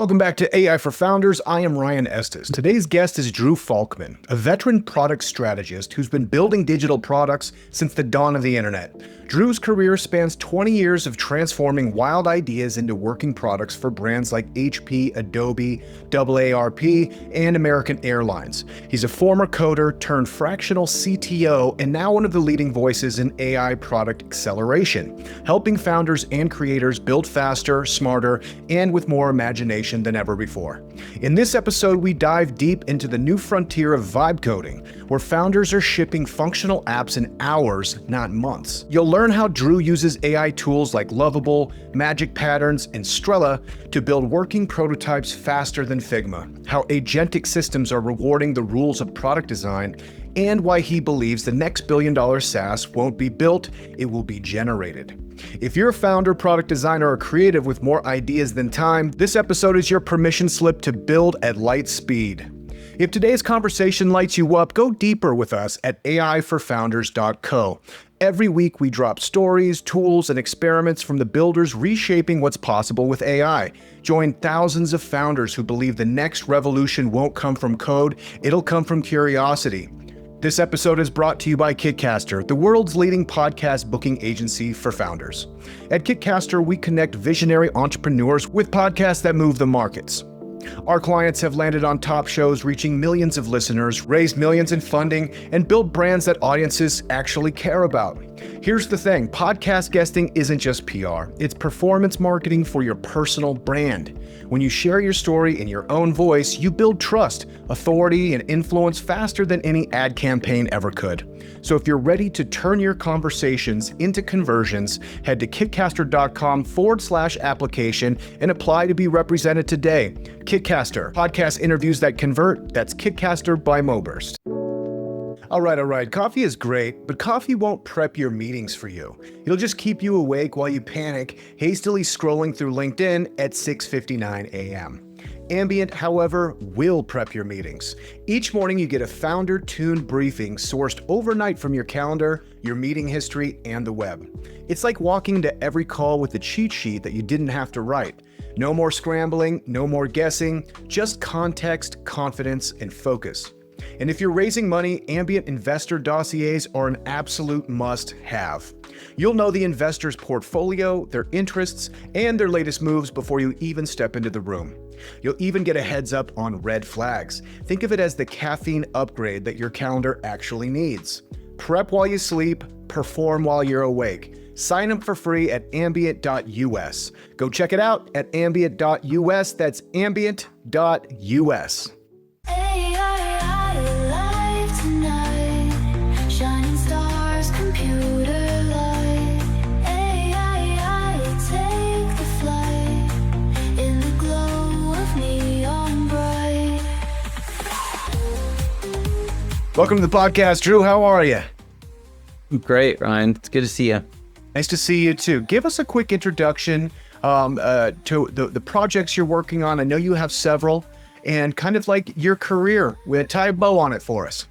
Welcome back to AI for Founders. I am Ryan Estes. Today's guest is Drew Falkman, a veteran product strategist who's been building digital products since the dawn of the internet. Drew's career spans 20 years of transforming wild ideas into working products for brands like HP, Adobe, AARP, and American Airlines. He's a former coder turned fractional CTO and now one of the leading voices in AI product acceleration, helping founders and creators build faster, smarter, and with more imagination than ever before. In this episode, we dive deep into the new frontier of vibe coding, where founders are shipping functional apps in hours, not months. You'll learn how Drew uses AI tools like Lovable, Magic Patterns, and Strella to build working prototypes faster than Figma, how agentic systems are rewarding the rules of product design, and why he believes the next billion-dollar SaaS won't be built, it will be generated. If you're a founder, product designer, or creative with more ideas than time, this episode is your permission slip to build at light speed. If today's conversation lights you up, go deeper with us at aiforfounders.co. Every week we drop stories, tools, and experiments from the builders reshaping what's possible with AI. Join thousands of founders who believe the next revolution won't come from code, it'll come from curiosity. This episode is brought to you by Kitcaster, the world's leading podcast booking agency for founders. At Kitcaster, we connect visionary entrepreneurs with podcasts that move the markets. Our clients have landed on top shows, reaching millions of listeners, raised millions in funding, and built brands that audiences actually care about. Here's the thing, podcast guesting isn't just PR, it's performance marketing for your personal brand. When you share your story in your own voice, you build trust, authority, and influence faster than any ad campaign ever could. So if you're ready to turn your conversations into conversions, head to kitcaster.com/application and apply to be represented today. Kitcaster, podcast interviews that convert. That's Kitcaster by Moburst. All right. Coffee is great, but coffee won't prep your meetings for you. It'll just keep you awake while you panic, hastily scrolling through LinkedIn at 6:59 a.m. Ambient, however, will prep your meetings. Each morning you get a founder-tuned briefing sourced overnight from your calendar, your meeting history, and the web. It's like walking into every call with a cheat sheet that you didn't have to write. No more scrambling, no more guessing, just context, confidence, and focus. And if you're raising money, Ambient investor dossiers are an absolute must-have. You'll know the investor's portfolio, their interests, and their latest moves before you even step into the room. You'll even get a heads up on red flags. Think of it as the caffeine upgrade that your calendar actually needs. Prep while you sleep, perform while you're awake. Sign up for free at ambient.us. Go check it out at ambient.us. That's ambient.us. Welcome to the podcast, Drew. How are you? Great, Ryan. It's good to see you. Nice to see you too. Give us a quick introduction to the projects you're working on. I know you have several, and kind of like your career. Tie a bow on it for us.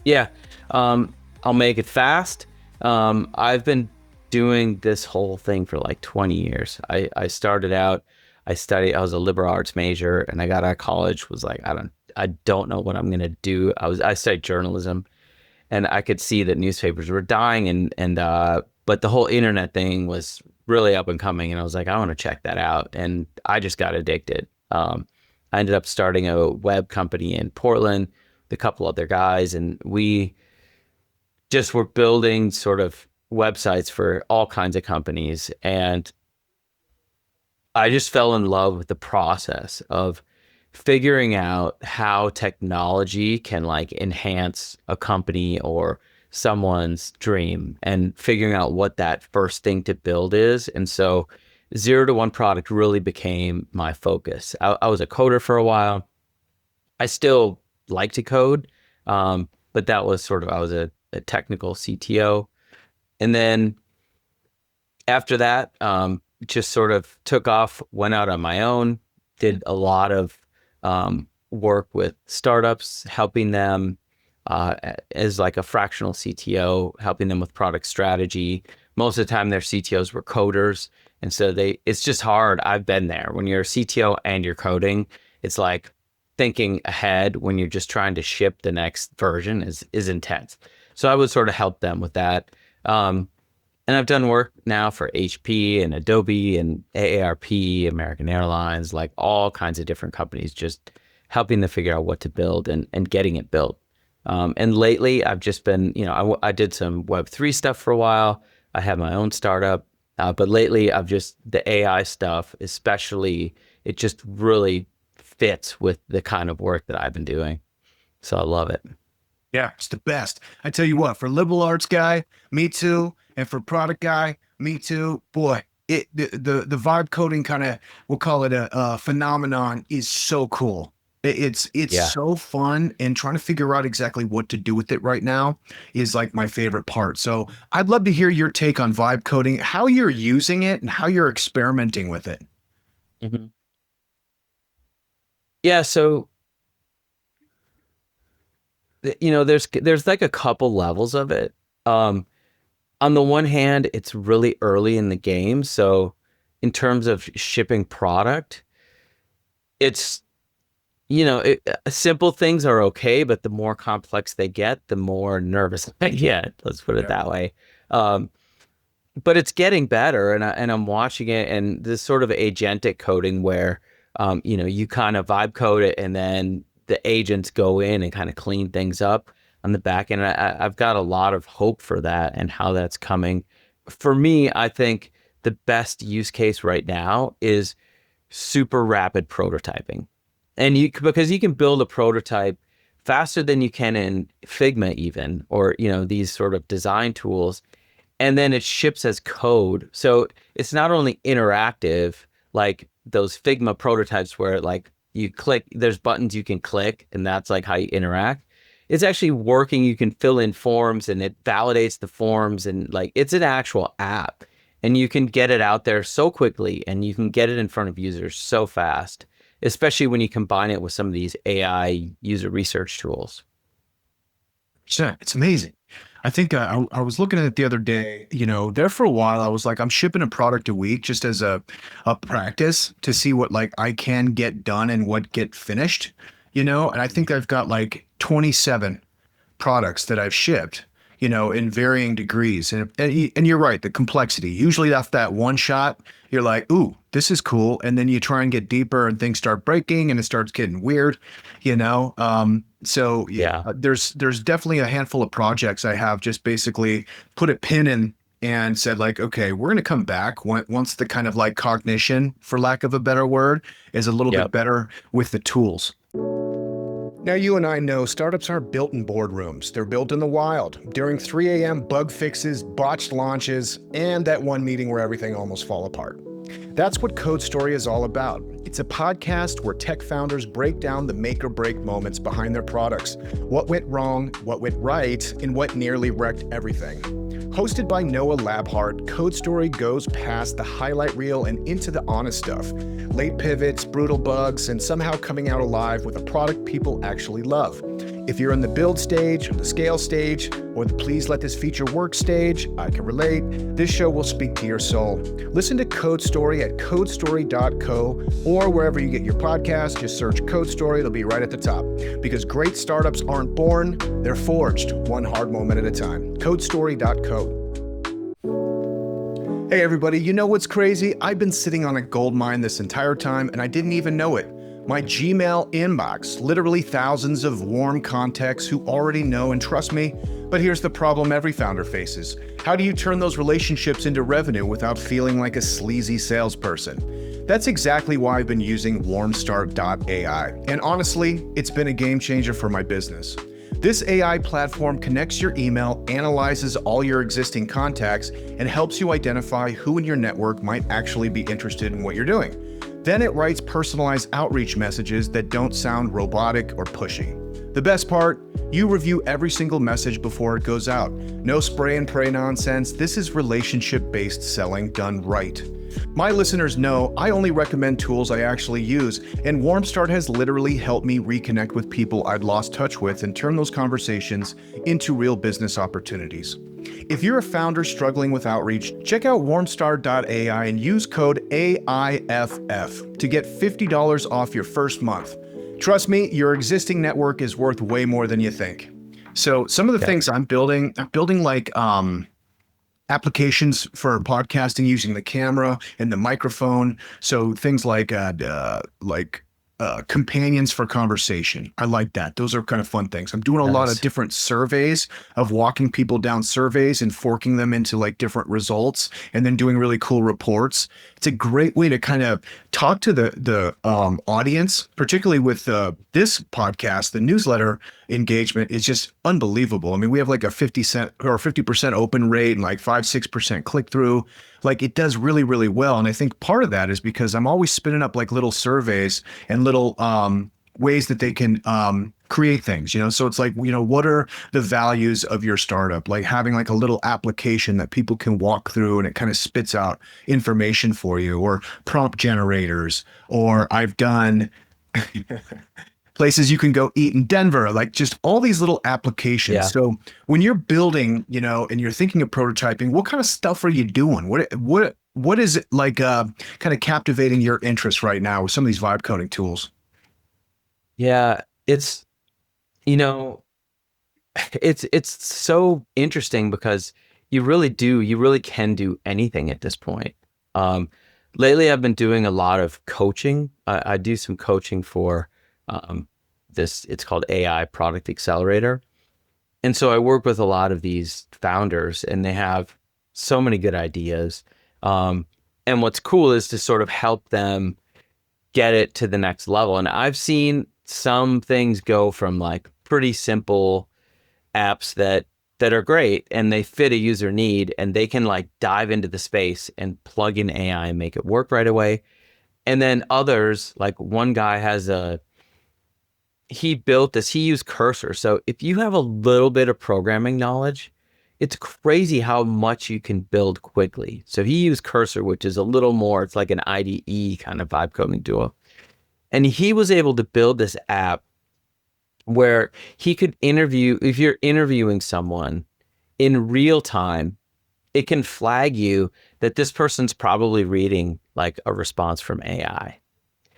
Yeah, I'll make it fast. I've been doing this whole thing for like 20 years. I started out, I was a liberal arts major, and I got out of college, was like, I don't know what I'm gonna do. I studied journalism, and I could see that newspapers were dying, but the whole internet thing was really up and coming, and I was like, I want to check that out, and I just got addicted. I ended up starting a web company in Portland with a couple other guys, and we just were building sort of websites for all kinds of companies, and I just fell in love with the process of figuring out how technology can like enhance a company or someone's dream, and figuring out what that first thing to build is. And so 0 to 1 product really became my focus. I was a coder for a while. I still like to code, but that was sort of, I was a technical CTO. And then after that, just sort of took off, went out on my own, did a lot of work with startups, helping them as like a fractional CTO, helping them with product strategy. Most of the time their CTOs were coders, And so it's just hard. I've been there. When you're a CTO and you're coding, it's like thinking ahead when you're just trying to ship the next version is intense. So I would sort of help them with that. And I've done work now for HP and Adobe and AARP, American Airlines, like all kinds of different companies, just helping them figure out what to build and getting it built. And lately I've just been, I did some Web3 stuff for a while. I have my own startup. But lately the AI stuff, especially, it just really fits with the kind of work that I've been doing. So I love it. Yeah, it's the best. I tell you what, for liberal arts guy, me too. And for product guy, me too. Boy, the vibe coding kind of, we'll call it a phenomenon, is so cool. It's so fun, and trying to figure out exactly what to do with it right now is like my favorite part. So I'd love to hear your take on vibe coding, how you're using it and how you're experimenting with it. Mm-hmm. Yeah. So, there's like a couple levels of it. On the one hand, it's really early in the game. So in terms of shipping product, it's, simple things are okay, but the more complex they get, the more nervous I get. Let's put it that way. But it's getting better, and I'm watching it, and this sort of agentic coding where, you kind of vibe code it, and then the agents go in and kind of clean things up on the back end. I've got a lot of hope for that and how that's coming. For me, I think the best use case right now is super rapid prototyping. And because you can build a prototype faster than you can in Figma even, or, these sort of design tools, and then it ships as code. So it's not only interactive, like those Figma prototypes where like you click, there's buttons you can click, and that's like how you interact. It's actually working. You can fill in forms, and it validates the forms, and like it's an actual app, and you can get it out there so quickly, and you can get it in front of users so fast, especially when you combine it with some of these AI user research tools. Yeah, it's amazing. I think I was looking at it the other day, there for a while, I was like, I'm shipping a product a week just as a practice to see what like I can get done and what get finished, and I think I've got like 27 products that I've shipped, in varying degrees. And you're right, the complexity, usually after that one shot, you're like, ooh, this is cool. And then you try and get deeper and things start breaking and it starts getting weird, So there's definitely a handful of projects I have just basically put a pin in and said like, okay, we're going to come back once the kind of like cognition, for lack of a better word, is a little bit better with the tools. Now, you and I know startups aren't built in boardrooms. They're built in the wild, during 3 a.m. bug fixes, botched launches, and that one meeting where everything almost fall apart. That's what Code Story is all about. It's a podcast where tech founders break down the make or break moments behind their products, what went wrong, what went right, and what nearly wrecked everything. Hosted by Noah Labhart, Code Story goes past the highlight reel and into the honest stuff. Late pivots, brutal bugs, and somehow coming out alive with a product people actually love. If you're in the build stage, or the scale stage, or the please let this feature work stage, I can relate. This show will speak to your soul. Listen to Code Story at codestory.co, or wherever you get your podcast, just search Code Story, it'll be right at the top. Because great startups aren't born, they're forged, one hard moment at a time. codestory.co. Hey everybody, you know what's crazy? I've been sitting on a gold mine this entire time and I didn't even know it. My Gmail inbox, literally thousands of warm contacts who already know and trust me. But here's the problem every founder faces. How do you turn those relationships into revenue without feeling like a sleazy salesperson? That's exactly why I've been using warmstart.ai. And honestly, it's been a game changer for my business. This AI platform connects your email, analyzes all your existing contacts, and helps you identify who in your network might actually be interested in what you're doing. Then it writes personalized outreach messages that don't sound robotic or pushy. The best part, you review every single message before it goes out. No spray and pray nonsense. This is relationship-based selling done right. My listeners know I only recommend tools I actually use, and Warmstart has literally helped me reconnect with people I'd lost touch with and turn those conversations into real business opportunities. If you're a founder struggling with outreach, check out warmstar.ai and use code AIFF to get $50 off your first month. Trust me, your existing network is worth way more than you think. So some of the things I'm building like applications for podcasting using the camera and the microphone. So things like companions for conversation. I like that. Those are kind of fun things. I'm doing a lot of different surveys of walking people down surveys and forking them into like different results and then doing really cool reports. It's a great way to kind of talk to the audience, particularly with this podcast. The newsletter engagement is just unbelievable. I mean, we have like a 50% open rate and like 5-6% click through. Like it does really, really well. And I think part of that is because I'm always spinning up like little surveys and little ways that they can create things, so it's like, what are the values of your startup? Like having like a little application that people can walk through and it kind of spits out information for you, or prompt generators, or I've done places you can go eat in Denver, like just all these little applications. Yeah. So when you're building, and you're thinking of prototyping, what kind of stuff are you doing? What is it like kind of captivating your interest right now with some of these vibe coding tools? Yeah, it's so interesting because you really can do anything at this point. Lately I've been doing a lot of coaching. I do some coaching for it's called AI Product Accelerator. And so I work with a lot of these founders and they have so many good ideas. And what's cool is to sort of help them get it to the next level. And I've seen some things go from like pretty simple apps that are great and they fit a user need and they can like dive into the space and plug in AI and make it work right away. And then others, like one guy he built this, he used Cursor. So if you have a little bit of programming knowledge, it's crazy how much you can build quickly. So he used Cursor, which is a little more, it's like an IDE kind of vibe coding tool. And he was able to build this app where he could if you're interviewing someone in real time, it can flag you that this person's probably reading like a response from AI.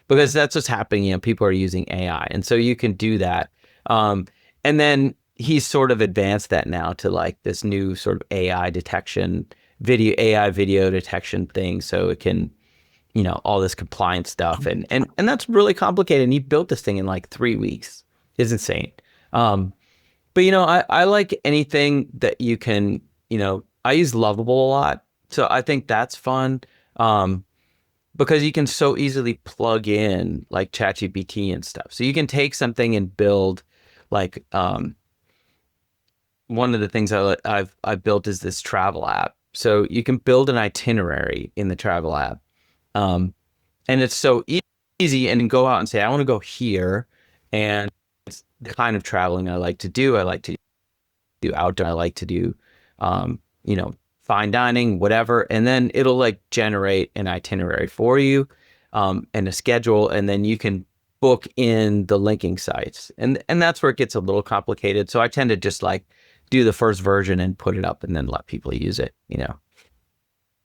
Because that's what's happening, people are using AI. And so you can do that. And then he's sort of advanced that now to like this new sort of AI detection, AI video detection thing. So it can, all this compliance stuff. And that's really complicated. And he built this thing in like 3 weeks. It's insane. But, I like anything that you can, I use Lovable a lot. So I think that's fun. Because you can so easily plug in like ChatGPT and stuff. So you can take something and build like, one of the things I've built is this travel app. So you can build an itinerary in the travel app. And it's so easy and go out and say, I want to go here. And it's the kind of traveling I like to do. I like to do outdoor. I like to do, fine dining, whatever. And then it'll like generate an itinerary for you, and a schedule. And then you can book in the linking sites. And that's where it gets a little complicated. So I tend to just like do the first version and put it up and then let people use it,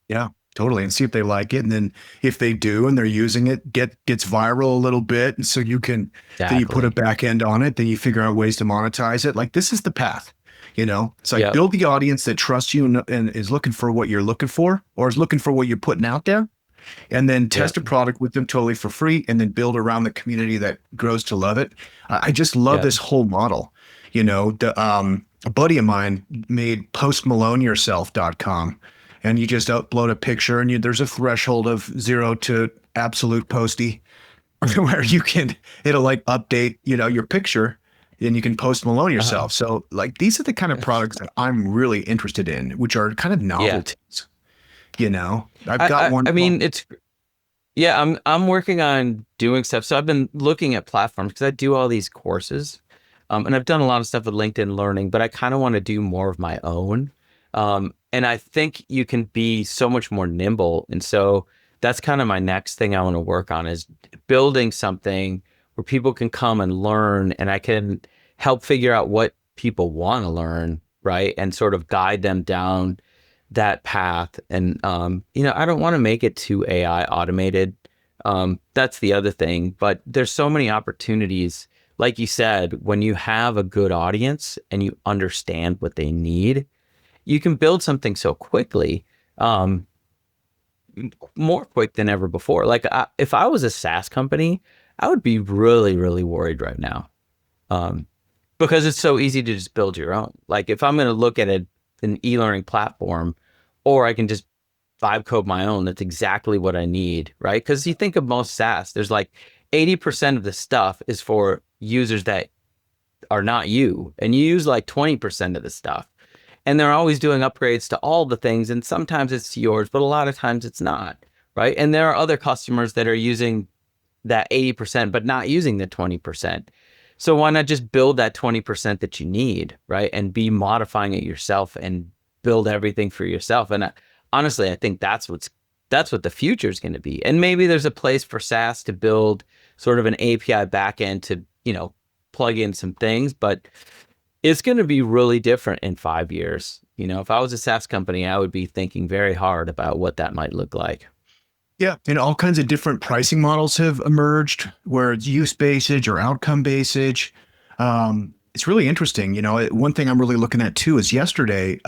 Yeah, totally. And see if they like it. And then if they do and they're using it, gets viral a little bit. And so you can, then you put a back end on it, then you figure out ways to monetize it. Like this is the path, it's like build the audience that trusts you and is looking for what you're looking for, or is looking for what you're putting out there. And then test a product with them totally for free, and then build around the community that grows to love it. I just love this whole model. A buddy of mine made postmaloneyourself.com, and you just upload a picture and there's a threshold of 0 to absolute posty where it'll like update, your picture, and you can post Malone yourself. So like, these are the kind of products that I'm really interested in, which are kind of novelties, I've got one. I mean, I'm working on doing stuff. So I've been looking at platforms because I do all these courses. And I've done a lot of stuff with LinkedIn Learning, but I kind of want to do more of my own. And I think you can be so much more nimble. And so that's kind of my next thing I want to work on, is building something where people can come and learn, and I can help figure out what people want to learn right? And sort of guide them down that path. And, I don't want to make it too AI automated. That's the other thing, but there's so many opportunities. Like you said, when you have a good audience and you understand what they need, you can build something so quickly, more quick than ever before. Like if I was a SaaS company, I would be really, really worried right now, because it's so easy to just build your own. Like if I'm going to look at an e-learning platform, or I can just vibe code my own, that's exactly what I need, right? Because you think of most SaaS, there's like 80% of the stuff is for users that are not you, and you use like 20% of the stuff. And they're always doing upgrades to all the things. And sometimes it's yours, but a lot of times it's not, right? And there are other customers that are using that 80%, but not using the 20%. So why not just build that 20% that you need, right? And be modifying it yourself and build everything for yourself. And honestly, I think that's what the future is going to be. And maybe there's a place for SaaS to build sort of an API backend to, plug in some things, but it's going to be really different in 5 years. If I was a SaaS company, I would be thinking very hard about what that might look like. Yeah, and all kinds of different pricing models have emerged, where it's use-based or outcome-based. It's really interesting. One thing I'm really looking at too is yesterday,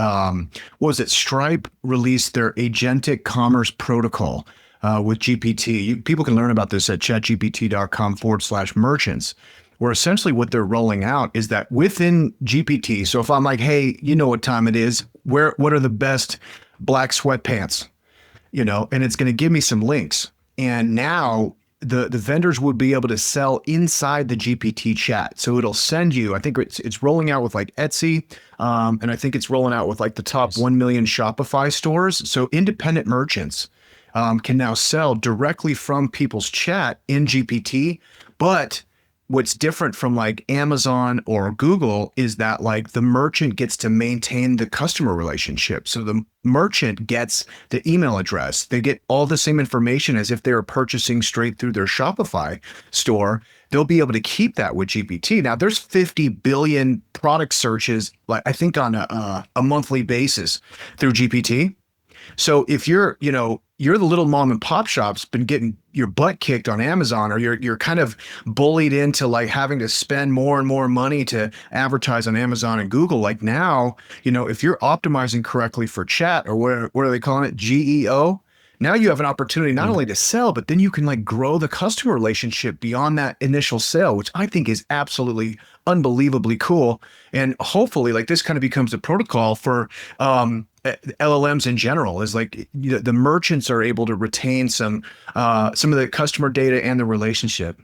Stripe released their agentic commerce protocol with GPT. People can learn about this at chatgpt.com/merchants, where essentially what they're rolling out is that within GPT. So if I'm like, hey, you know what time it is? What are the best black sweatpants? And it's going to give me some links. And now the vendors would be able to sell inside the GPT chat. So it'll send you, I think it's rolling out with like Etsy. And I think it's rolling out with like the top 1 million Shopify stores. So independent merchants can now sell directly from people's chat in GPT. But what's different from like Amazon or Google is that like the merchant gets to maintain the customer relationship. So the merchant gets the email address. They get all the same information as if they were purchasing straight through their Shopify store. They'll be able to keep that with GPT. Now there's 50 billion product searches, like I think on a monthly basis through GPT. So if you're the little mom and pop shop's been getting your butt kicked on Amazon, or you're kind of bullied into like having to spend more and more money to advertise on Amazon and Google. Like now, if you're optimizing correctly for chat, or what are they calling it? GEO. Now you have an opportunity not only to sell, but then you can like grow the customer relationship beyond that initial sale, which I think is absolutely unbelievably cool. And hopefully like this kind of becomes a protocol for LLMs in general, is like the merchants are able to retain some of the customer data and the relationship.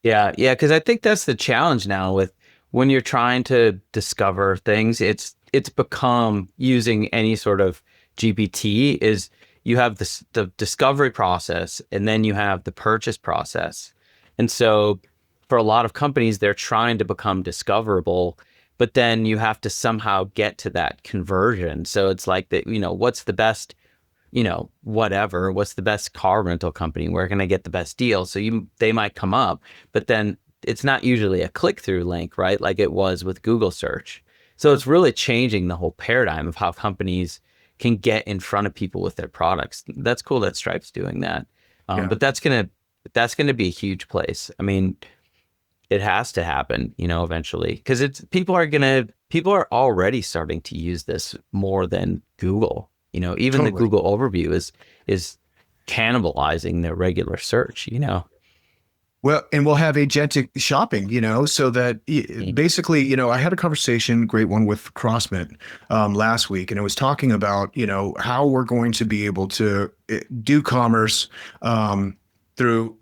Yeah. Because I think that's the challenge now with when you're trying to discover things. It's become, using any sort of GPT, is you have the discovery process, and then you have the purchase process. And so for a lot of companies, they're trying to become discoverable, but then you have to somehow get to that conversion. So it's like that, what's the best, what's the best car rental company? Where can I get the best deal? So they might come up, but then it's not usually a click-through link, right? Like it was with Google search. So it's really changing the whole paradigm of how companies can get in front of people with their products. That's cool that Stripe's doing that. Yeah. But that's gonna be a huge place. I mean, it has to happen, eventually, because people are already starting to use this more than Google. Even Totally. the Google overview is cannibalizing their regular search. Well, and we'll have agentic shopping, so that basically, I had a conversation, great one, with Crossmit last week, and it was talking about, how we're going to be able to do commerce through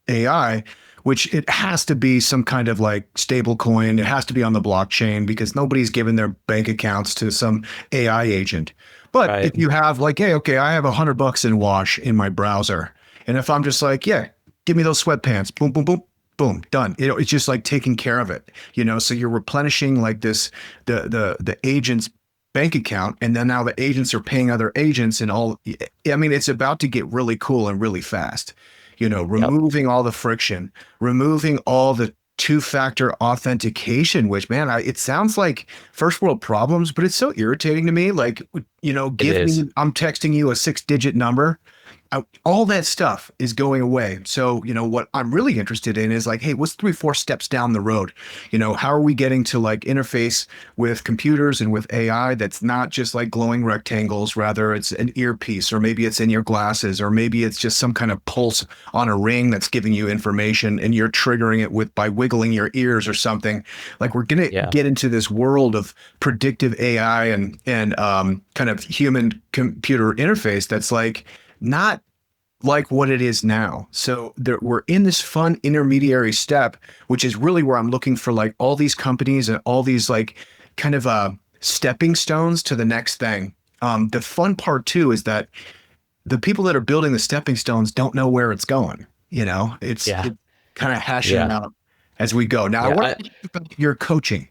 AI, which it has to be some kind of like stable coin. It has to be on the blockchain, because nobody's given their bank accounts to some AI agent. But Right. if you have like, hey, okay, I have $100 in Wash in my browser, and if I'm just like, yeah, give me those sweatpants, boom, boom, boom, boom, done. It's just like taking care of it, so you're replenishing like this, the agent's bank account. And then now the agents are paying other agents and all. I mean, it's about to get really cool and really fast, removing all the friction, removing all the two-factor authentication, which, man, it sounds like first world problems, but it's so irritating to me. Like, It is. I'm texting you a 6-digit number. All that stuff is going away. So, what I'm really interested in is like, hey, what's 3, 4 steps down the road? How are we getting to like interface with computers and with AI that's not just like glowing rectangles, rather it's an earpiece, or maybe it's in your glasses, or maybe it's just some kind of pulse on a ring that's giving you information and you're triggering it by wiggling your ears or something. Like, we're going to get into this world of predictive AI and kind of human computer interface that's like, not like what it is now. So we're in this fun intermediary step, which is really where I'm looking for like all these companies and all these like kind of stepping stones to the next thing. The fun part too is that the people that are building the stepping stones don't know where it's going. It's kind of hashing it out as we go. Now, I want to talk about your coaching.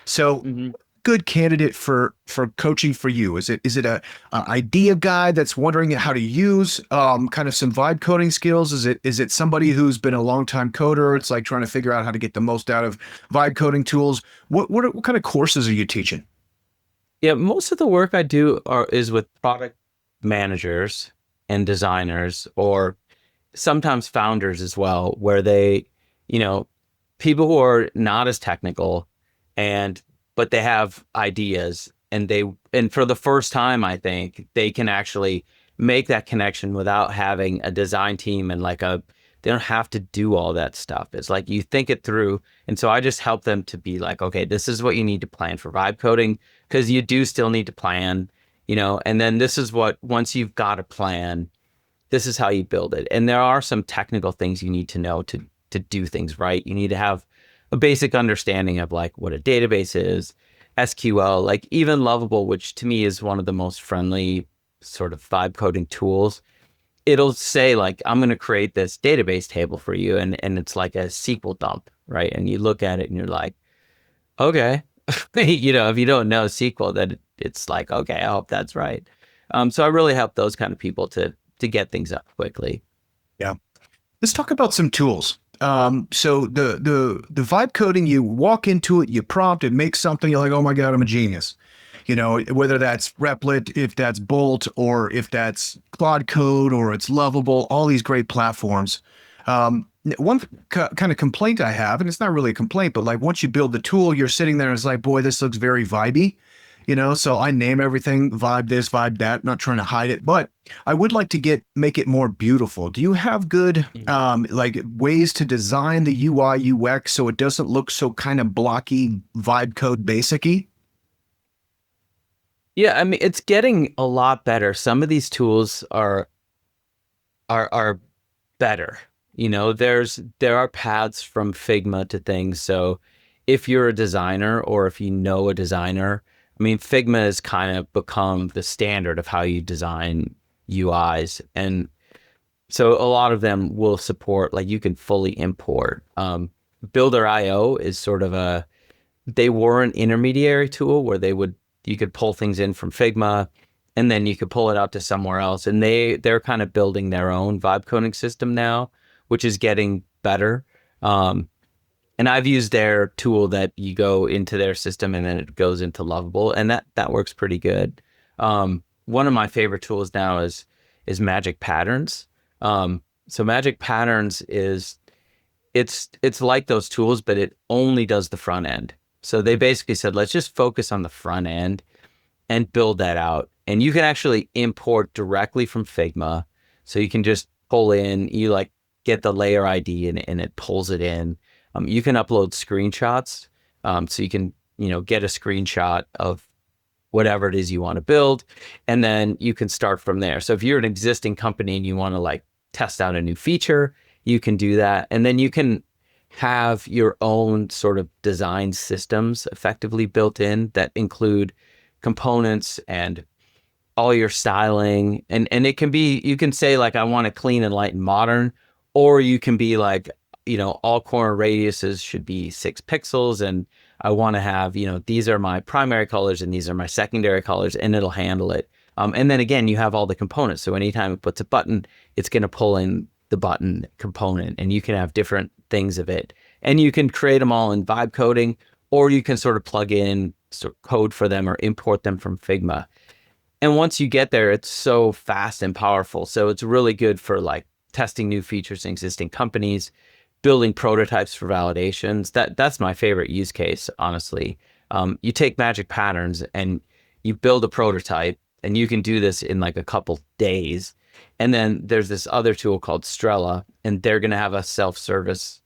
So, good candidate for coaching for you? Is it a idea guy that's wondering how to use kind of some vibe coding skills? Is it somebody who's been a long time coder? It's like trying to figure out how to get the most out of vibe coding tools. What kind of courses are you teaching? Yeah, most of the work I do is with product managers and designers, or sometimes founders as well, where they, people who are not as technical but they have ideas, and for the first time, I think they can actually make that connection without having a design team and they don't have to do all that stuff. It's like you think it through. And so I just help them to be like, okay, this is what you need to plan for vibe coding, because you do still need to plan, and then this is what, once you've got a plan, this is how you build it. And there are some technical things you need to know to do things right. You need to have a basic understanding of like what a database is, SQL, like even Lovable, which to me is one of the most friendly sort of vibe coding tools. It'll say like, I'm going to create this database table for you. And it's like a SQL dump, right? And you look at it and you're like, okay, if you don't know SQL, then it's like, okay, I hope that's right. So I really help those kind of people to get things up quickly. Yeah. Let's talk about some tools. So the vibe coding, you walk into it, you prompt, it makes something, you're like, oh my God, I'm a genius. Whether that's Replit, if that's Bolt, or if that's Claude Code, or it's Lovable, all these great platforms. One kind of complaint I have, and it's not really a complaint, but like once you build the tool, you're sitting there and it's like, boy, this looks very vibey. So I name everything, vibe this, vibe that, not trying to hide it, but I would like to make it more beautiful. Do you have good, like ways to design the UI UX so it doesn't look so kind of blocky, vibe code basic-y? Yeah, I mean, it's getting a lot better. Some of these tools are better. There are paths from Figma to things. So if you're a designer, or if you know a designer, I mean, Figma has kind of become the standard of how you design UIs. And so a lot of them will support, like you can fully import. Builder.io is sort of they were an intermediary tool where you could pull things in from Figma, and then you could pull it out to somewhere else. And they're kind of building their own vibe coding system now, which is getting better. And I've used their tool that you go into their system and then it goes into Lovable, and that works pretty good. One of my favorite tools now is Magic Patterns. So Magic Patterns it's like those tools, but it only does the front end. So they basically said, let's just focus on the front end and build that out. And you can actually import directly from Figma. So you can just pull in, you like get the layer ID and it pulls it in. You can upload screenshots. So you can, get a screenshot of whatever it is you want to build, and then you can start from there. So if you're an existing company and you want to like test out a new feature, you can do that. And then you can have your own sort of design systems effectively built in that include components and all your styling. And it can be, you can say like, I want it clean and light and modern, or you can be like, all corner radiuses should be 6 pixels, and I want to have, these are my primary colors and these are my secondary colors, and it'll handle it. And then again, you have all the components. So anytime it puts a button, it's going to pull in the button component, and you can have different things of it. And you can create them all in vibe coding, or you can sort of plug in sort of code for them or import them from Figma. And once you get there, it's so fast and powerful. So it's really good for like testing new features in existing companies, building prototypes for validations. That's my favorite use case, honestly. You take magic patterns and you build a prototype, and you can do this in like a couple days. And then there's this other tool called Strella, and they're going to have a self-service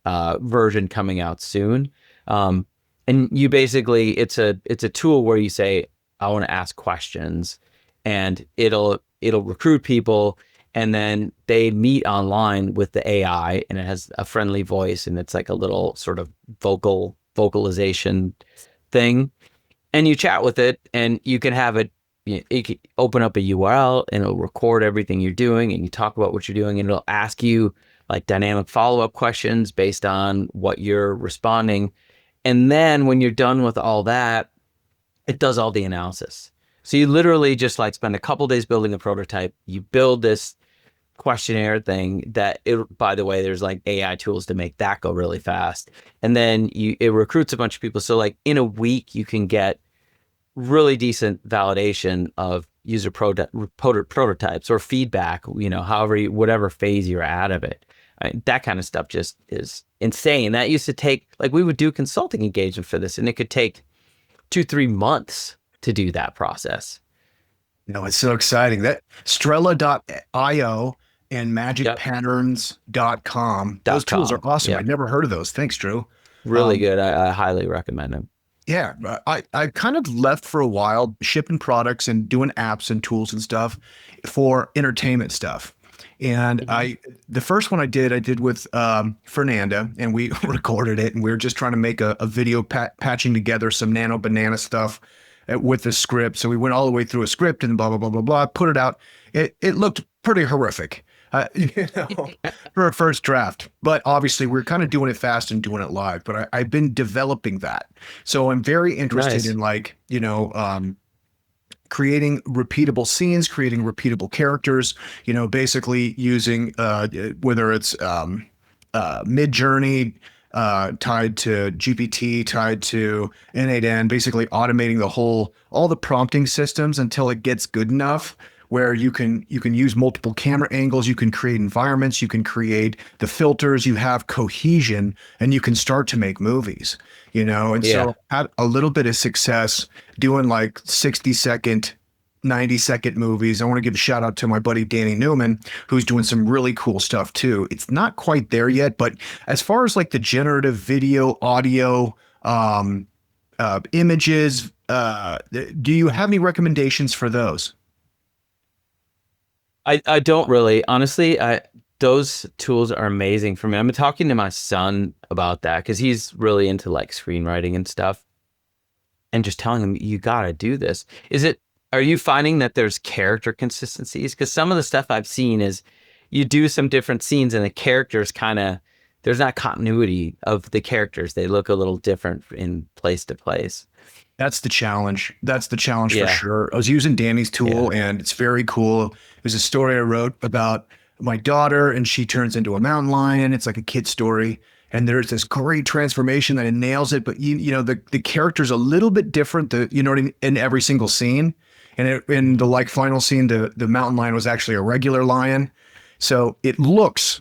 version coming out soon. And you basically, it's a tool where you say, I want to ask questions, and it'll recruit people, and then they meet online with the AI, and it has a friendly voice, and it's like a little sort of vocalization thing. And you chat with it, and you can have it, you can open up a URL, and it'll record everything you're doing, and you talk about what you're doing, and it'll ask you like dynamic follow-up questions based on what you're responding. And then when you're done with all that, it does all the analysis. So you literally just like spend a couple days building a prototype. You build this questionnaire thing that by the way, there's like AI tools to make that go really fast. And then it recruits a bunch of people. So like in a week, you can get really decent validation of user prototypes or feedback, whatever phase you're out of it. That kind of stuff just is insane. That used to take, like, we would do consulting engagement for this, and it could take 2-3 months to do that process. No, it's so exciting. That Strella.io and magicpatterns.com. Those tools are awesome. Yeah. I've never heard of those. Thanks, Drew. Really good. I highly recommend them. Yeah, I kind of left for a while shipping products and doing apps and tools and stuff for entertainment stuff. And the first one I did with Fernanda, and we recorded it, and we were just trying to make a video patching together some nano banana stuff with the script. So we went all the way through a script and blah, blah, blah, blah, blah, put it out. It looked pretty horrific, for a first draft. But obviously we're kind of doing it fast and doing it live, but I've been developing that. So I'm very interested in like, creating repeatable scenes, creating repeatable characters, basically using whether it's Mid-Journey tied to GPT, tied to N8N, basically automating all the prompting systems until it gets good enough where you can use multiple camera angles, you can create environments, you can create the filters, you have cohesion, and you can start to make movies, And so I had a little bit of success doing like 60-second, 90-second movies. I want to give a shout out to my buddy Danny Newman, who's doing some really cool stuff too. It's not quite there yet, but as far as like the generative video, audio, images, do you have any recommendations for those? I don't really, honestly. Those tools are amazing for me. I'm talking to my son about that because he's really into like screenwriting and stuff, and just telling him, you got to do this. Are you finding that there's character consistencies? Because some of the stuff I've seen is you do some different scenes and the characters there's not continuity of the characters. They look a little different in place to place. That's the challenge. For sure. I was using Danny's tool and it's very cool. There's a story I wrote about my daughter, and she turns into a mountain lion. It's like a kid story. And there's this great transformation that it nails it. But the character's a little bit different, in every single scene. And in the like final scene, the mountain lion was actually a regular lion. So it looks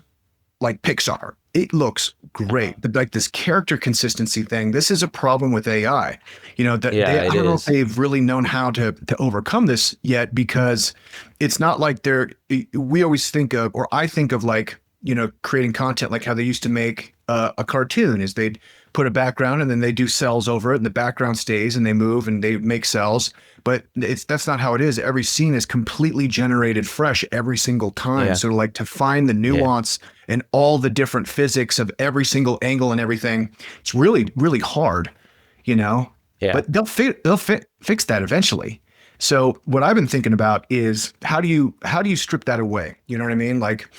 like Pixar. It looks great. But like this character consistency thing, this is a problem with AI. I don't know if they've really known how to overcome this yet, because it's not like we always think of, or I think of like, creating content like how they used to make a cartoon is they'd put a background and then they do cells over it and the background stays and they move and they make cells. But that's not how it is. Every scene is completely generated fresh every single time. Yeah. So like to find the nuance and all the different physics of every single angle and everything, it's really, really hard, Yeah. But they'll fix that eventually. So what I've been thinking about is how do you strip that away? You know what I mean? Like,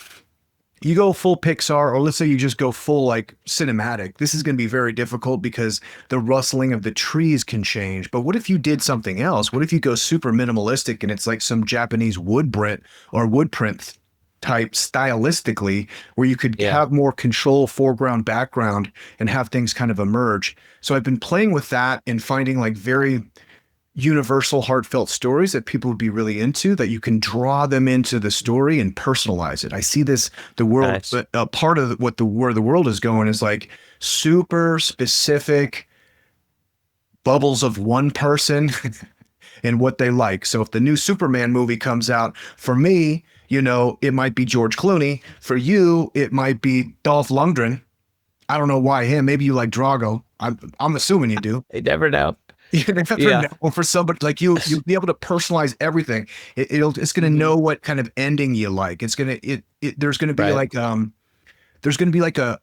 you go full Pixar, or let's say you just go full like cinematic. This is going to be very difficult because the rustling of the trees can change. But what if you did something else? What if you go super minimalistic and it's like some Japanese wood print or wood print type stylistically, where you could Yeah. have more control, foreground, background, and have things kind of emerge. So I've been playing with that and finding like very universal, heartfelt stories that people would be really into, that you can draw them into the story and personalize it. I see this, the world, Nice. but part of what where the world is going is like super specific bubbles of one person and what they like. So if the new Superman movie comes out, for me, it might be George Clooney. For you, it might be Dolph Lundgren. I don't know why him. Maybe you like Drago. I'm assuming you do. You never know. You never Yeah. know. Well, for somebody like you'll be able to personalize everything. It's going to know what kind of ending you like. It's going to there's going to be Right. there's going to be like a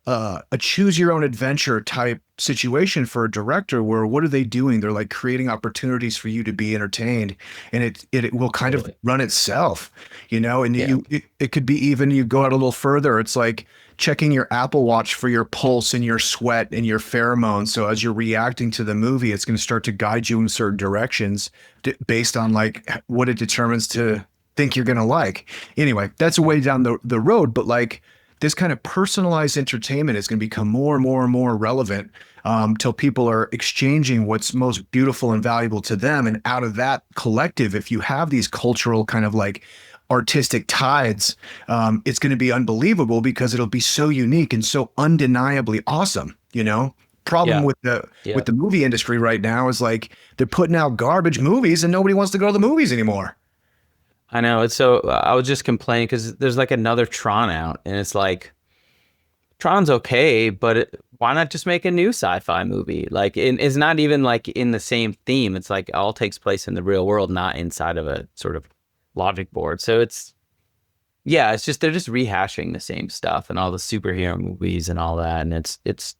choose your own adventure type situation for a director, where what are they doing? They're like creating opportunities for you to be entertained, and it will kind of run itself, and Yeah. it could be, even you go out a little further. It's like checking your Apple Watch for your pulse and your sweat and your pheromones. So as you're reacting to the movie, it's going to start to guide you in certain directions based on like what it determines to think you're going to like. Anyway, that's a way down the road, but like this kind of personalized entertainment is going to become more and more and more relevant till people are exchanging what's most beautiful and valuable to them. And out of that collective, if you have these cultural kind of like artistic tides, it's going to be unbelievable because it'll be so unique and so undeniably awesome. Problem Yeah. with the movie industry right now is like they're putting out garbage movies and nobody wants to go to the movies anymore. I know. It's so, I was just complaining because there's like another Tron out, and it's like, Tron's okay, but why not just make a new sci-fi movie? Like, it's not even like in the same theme. It's like all takes place in the real world, not inside of a sort of logic board. So it's just, they're just rehashing the same stuff and all the superhero movies and all that, and it's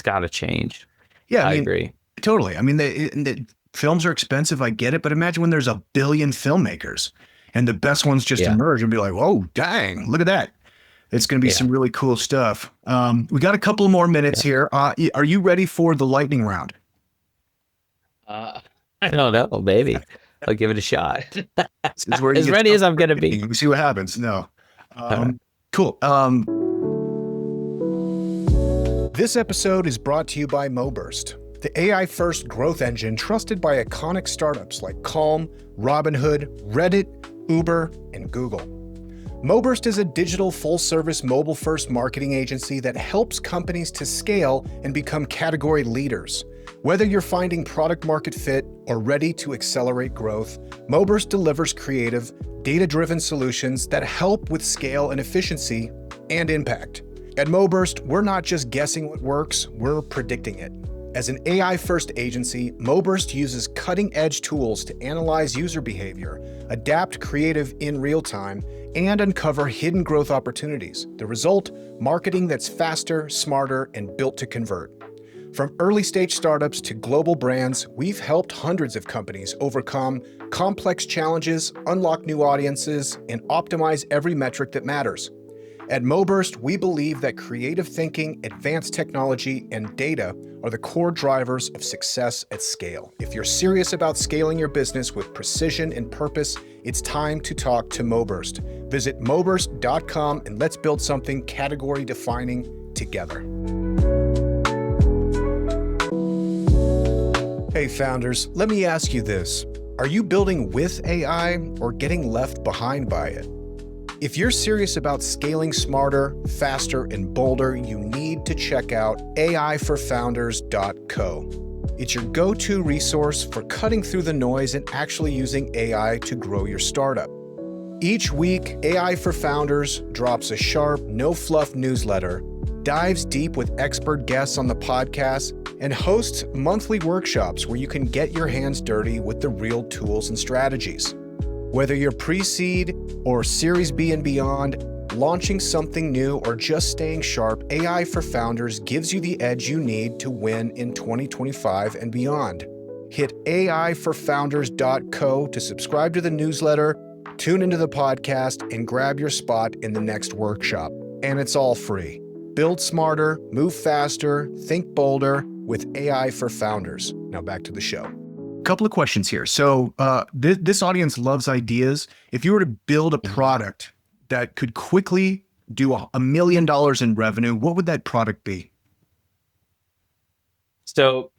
got to change. Yeah, I agree. Totally. I mean, the films are expensive. I get it, but imagine when there's a billion filmmakers and the best ones just emerge and be like, "Whoa, dang, look at that!" It's going to be some really cool stuff. We got a couple more minutes here. Are you ready for the lightning round? I don't know, maybe. I'll give it a shot. This is where As ready as I'm going to be. We see what happens. No. Cool. This episode is brought to you by MoBurst, the AI-first growth engine trusted by iconic startups like Calm, Robinhood, Reddit, Uber, and Google. MoBurst is a digital full-service mobile-first marketing agency that helps companies to scale and become category leaders. Whether you're finding product market fit or ready to accelerate growth, MoBurst delivers creative, data-driven solutions that help with scale and efficiency and impact. At MoBurst, we're not just guessing what works, we're predicting it. As an AI-first agency, MoBurst uses cutting-edge tools to analyze user behavior, adapt creative in real time, and uncover hidden growth opportunities. The result, marketing that's faster, smarter, and built to convert. From early-stage startups to global brands, we've helped hundreds of companies overcome complex challenges, unlock new audiences, and optimize every metric that matters. At MoBurst, we believe that creative thinking, advanced technology, and data are the core drivers of success at scale. If you're serious about scaling your business with precision and purpose, it's time to talk to MoBurst. Visit moburst.com and let's build something category-defining together. Hey founders, let me ask you this. Are you building with AI or getting left behind by it? If you're serious about scaling smarter, faster, and bolder, you need to check out aiforfounders.co. It's your go-to resource for cutting through the noise and actually using AI to grow your startup. Each week, AI for Founders drops a sharp, no-fluff newsletter, dives deep with expert guests on the podcast, and hosts monthly workshops where you can get your hands dirty with the real tools and strategies. Whether you're pre-seed or Series B and beyond, launching something new, or just staying sharp, AI for Founders gives you the edge you need to win in 2025 and beyond. Hit aiforfounders.co to subscribe to the newsletter, tune into the podcast, and grab your spot in the next workshop. And it's all free. Build smarter, move faster, think bolder with AI for Founders. Now back to the show. Couple of questions here. So this audience loves ideas. If you were to build a product that could quickly do $1 million in revenue, what would that product be? So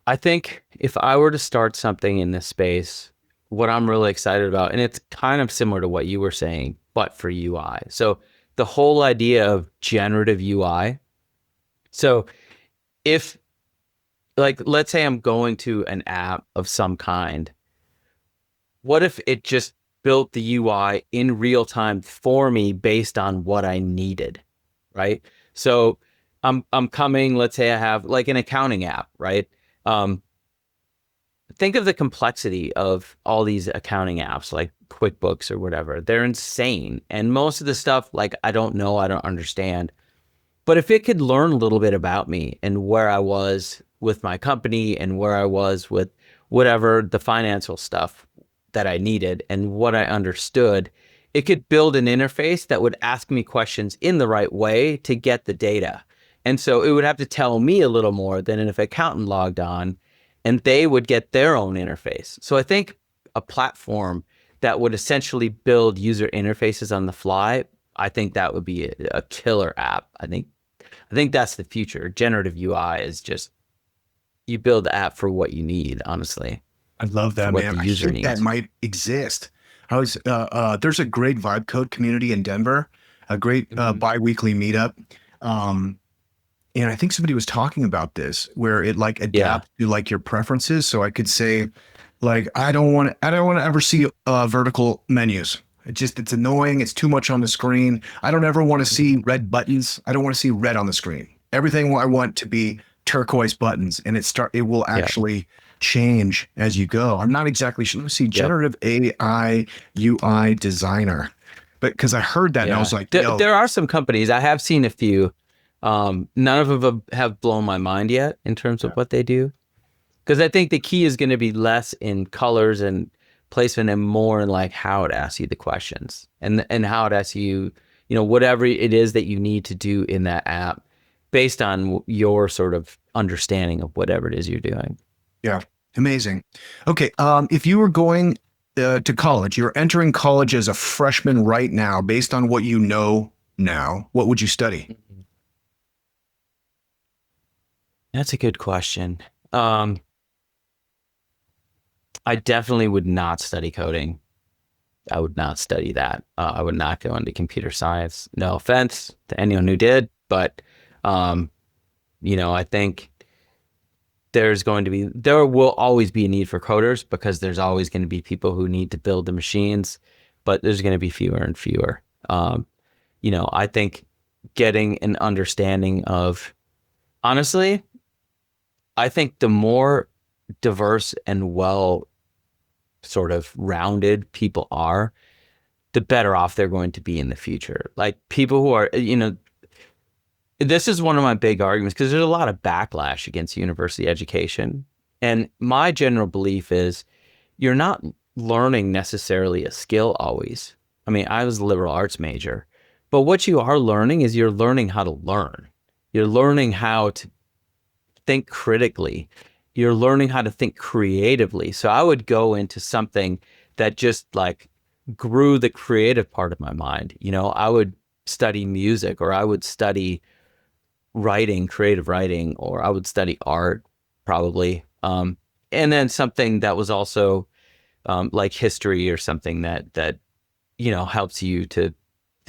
I think if I were to start something in this space, what I'm really excited about, and it's kind of similar to what you were saying, but for UI. So the whole idea of generative UI. So if, like, let's say I'm going to an app of some kind, what if it just built the UI in real time for me based on what I needed, right? So I'm coming, let's say I have like an accounting app, right? Think of the complexity of all these accounting apps like QuickBooks or whatever. They're insane. And most of the stuff, like, I don't know, I don't understand. But if it could learn a little bit about me and where I was with my company and where I was with whatever the financial stuff that I needed and what I understood, it could build an interface that would ask me questions in the right way to get the data. And so it would have to tell me a little more than if an accountant logged on and they would get their own interface. So I think a platform that would essentially build user interfaces on the fly, I think that would be a killer app. I think that's the future. Generative UI is just, you build the app for what you need, honestly. I love that, man. I think that might exist. There's a great vibe code community in Denver, a great bi-weekly meetup. And I think somebody was talking about this where it like adapts to like your preferences. So I could say like, I don't want to ever see vertical menus. It's annoying. It's too much on the screen. I don't ever want to see red buttons. I don't want to see red on the screen. Everything I want to be turquoise buttons, and it will actually change as you go. I'm not exactly sure. Let me see, generative AI UI designer, but because I heard that and I was like, there are some companies, I have seen a few. None of them have blown my mind yet in terms of what they do. Because I think the key is going to be less in colors and placement and more in like how it asks you the questions and how it asks you, whatever it is that you need to do in that app based on your sort of understanding of whatever it is you're doing. Yeah. Amazing. Okay. If you were going to college, you're entering college as a freshman right now, based on what you know now, what would you study? That's a good question. I definitely would not study coding. I would not study that. I would not go into computer science. No offense to anyone who did, but I think there will always be a need for coders because there's always going to be people who need to build the machines, but there's going to be fewer and fewer. I think getting an understanding of, honestly, I think the more diverse and well sort of rounded people are, the better off they're going to be in the future. Like people who are, this is one of my big arguments because there's a lot of backlash against university education. And my general belief is you're not learning necessarily a skill always. I mean, I was a liberal arts major, but what you are learning is you're learning how to learn. You're learning how to think critically. You're learning how to think creatively. So I would go into something that just like grew the creative part of my mind. I would study music, or I would study writing, creative writing, or I would study art probably. And then something that was also like history or something that helps you to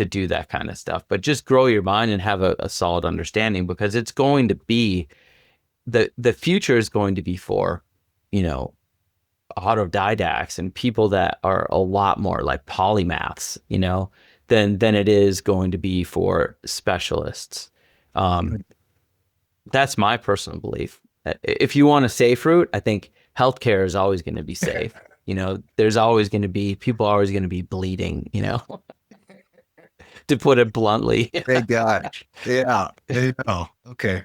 do that kind of stuff. But just grow your mind and have a solid understanding, because it's going to be the future is going to be for, autodidacts and people that are a lot more like polymaths, than it is going to be for specialists. That's my personal belief. If you want a safe route, I think healthcare is always going to be safe. There's always going to be, people are always going to be bleeding, to put it bluntly. Thank God. Yeah. Oh, okay.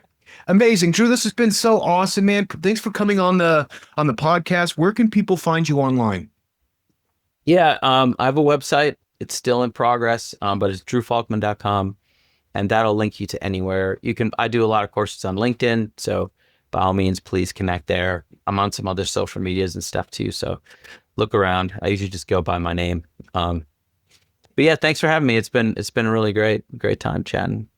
Amazing. Drew, this has been so awesome, man. Thanks for coming on the podcast. Where can people find you online? Yeah. I have a website. It's still in progress, but it's drewfalkman.com. And that'll link you to anywhere. I do a lot of courses on LinkedIn. So by all means, please connect there. I'm on some other social medias and stuff too. So look around. I usually just go by my name. But yeah, thanks for having me. It's been a really great time chatting.